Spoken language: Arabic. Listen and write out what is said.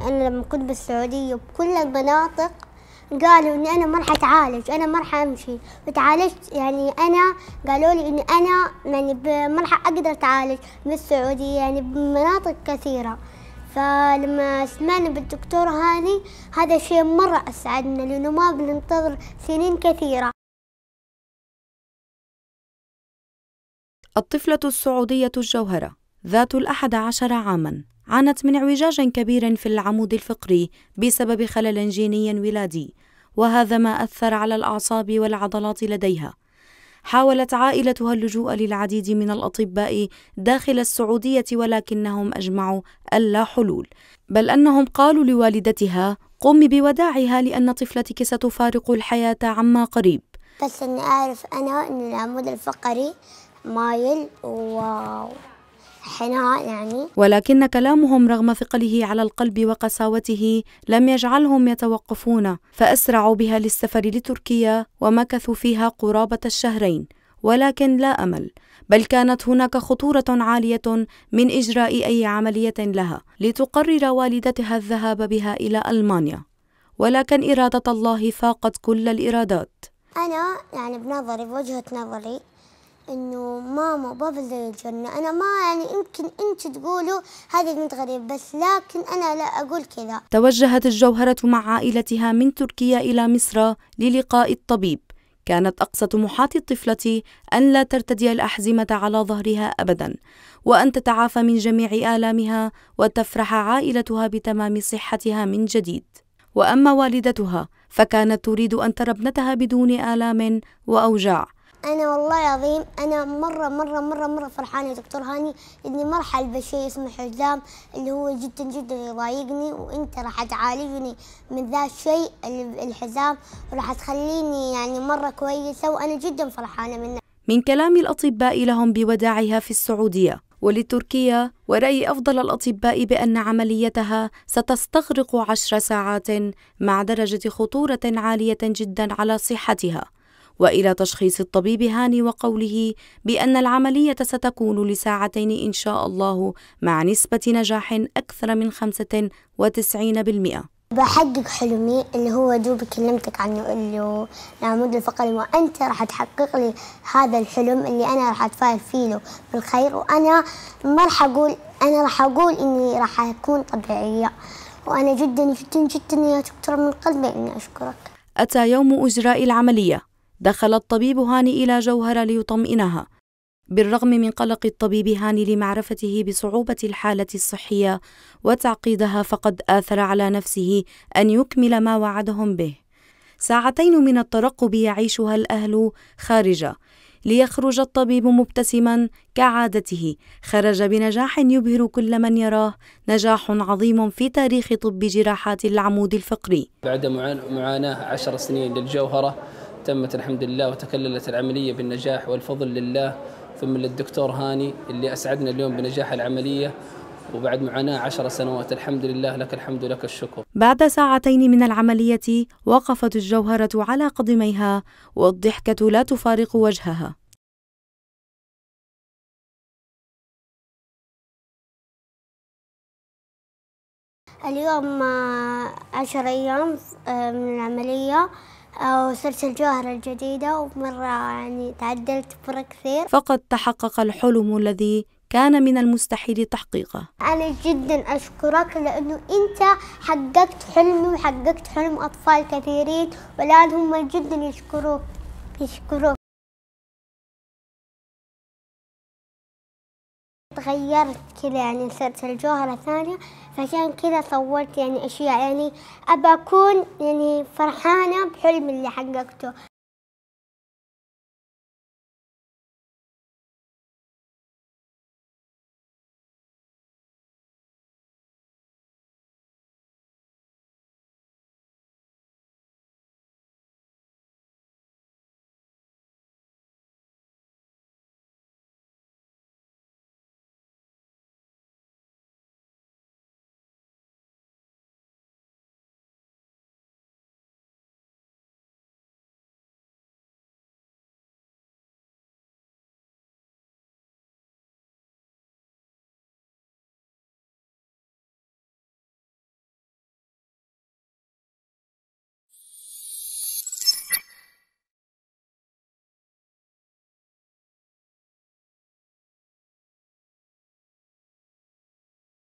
أنا لما كنت بالسعودية بكل المناطق قالوا إني أنا ما راح أتعالج، أنا ما راح أمشي، وتعالجت يعني أنا قالوا لي إني أنا يعني ما راح أقدر أتعالج بالسعودية يعني بمناطق كثيرة. فلما سمعنا بالدكتور هاني هذا شيء مرة أسعدنا لأنه ما بننتظر سنين كثيرة. الطفلة السعودية الجوهرة ذات 11 عاماً عانت من اعوجاج كبير في العمود الفقري بسبب خلل جيني ولادي، وهذا ما أثر على الأعصاب والعضلات لديها. حاولت عائلتها اللجوء للعديد من الأطباء داخل السعودية، ولكنهم أجمعوا ألا حلول، بل أنهم قالوا لوالدتها: قومي بوداعها لأن طفلتك ستفارق الحياة عما قريب. بس إني أعرف أنا إن العمود الفقري مايل وحناء يعني. ولكن كلامهم رغم ثقله على القلب وقساوته لم يجعلهم يتوقفون، فأسرعوا بها للسفر لتركيا ومكثوا فيها قرابة الشهرين، ولكن لا أمل، بل كانت هناك خطورة عالية من إجراء أي عملية لها، لتقرر والدتها الذهاب بها إلى ألمانيا، ولكن إرادة الله فاقت كل الإرادات. أنا يعني بوجهة نظري إنه ماما وبابا زي الجنة. أنا ما يعني يمكن أنت تقولوا هذا بنت غريب، بس لكن أنا لا أقول كذا. توجهت الجوهرة مع عائلتها من تركيا إلى مصر للقاء الطبيب. كانت أقصى طموحات الطفلة أن لا ترتدي الأحزمة على ظهرها أبدا، وأن تتعافى من جميع آلامها وتفرح عائلتها بتمام صحتها من جديد. وأما والدتها فكانت تريد أن ترى ابنتها بدون آلام وأوجاع. أنا والله العظيم أنا مرة مرة مرة مرة فرحانة يا دكتور هاني إني ما راح ألبس شيء اسمه حزام اللي هو جدا جدا يضايقني، وأنت راح تعالجني من ذا الشيء الحزام، وراح تخليني يعني مرة كويسة، وأنا جدا فرحانة منه. من كلام الأطباء لهم بوداعها في السعودية ولتركيا، ورأي أفضل الأطباء بأن عمليتها ستستغرق 10 ساعات مع درجة خطورة عالية جدا على صحتها، وإلى تشخيص الطبيب هاني وقوله بأن العملية ستكون لساعتين إن شاء الله، مع نسبة نجاح أكثر من 95%. بحقق حلمي اللي هو دوب كلمتك عنه اللي هو العمود الفقري، وأنت راح تحقق لي هذا الحلم اللي أنا راح أتفائل فيه له بالخير. وأنا ما راح أقول، أنا راح أقول إني راح أكون طبيعية، وأنا جدا جدا جدا يا دكتور من قلبي إني أشكرك. أتى يوم إجراء العملية. دخل الطبيب هاني إلى جوهرة ليطمئنها. بالرغم من قلق الطبيب هاني لمعرفته بصعوبة الحالة الصحية وتعقيدها، فقد آثر على نفسه أن يكمل ما وعدهم به. ساعتين من الترقب يعيشها الأهل خارجة، ليخرج الطبيب مبتسما كعادته. خرج بنجاح يبهر كل من يراه، نجاح عظيم في تاريخ طب جراحات العمود الفقري. بعد معاناة 10 سنين للجوهرة تمت الحمد لله وتكللت العملية بالنجاح والفضل لله، ثم للدكتور هاني اللي أسعدنا اليوم بنجاح العملية، وبعد معاناة 10 سنوات الحمد لله، لك الحمد لك الشكر. بعد ساعتين من العملية وقفت الجوهرة على قدميها والضحكة لا تفارق وجهها. اليوم 10 أيام من العملية، وصرت الجوهرة الجديدة ومرة يعني تعدلت مرة كثير. فقد تحقق الحلم الذي كان من المستحيل تحقيقه. أنا جدا أشكرك لأنه أنت حققت حلمي وحققت حلم أطفال كثيرين، والآن هم جدا يشكروك. تغيرت كذا يعني صرت الجوهرة ثانية، فعشان كذا صورت يعني أشياء يعني أبى أكون يعني فرحانة بحلمي اللي حققته.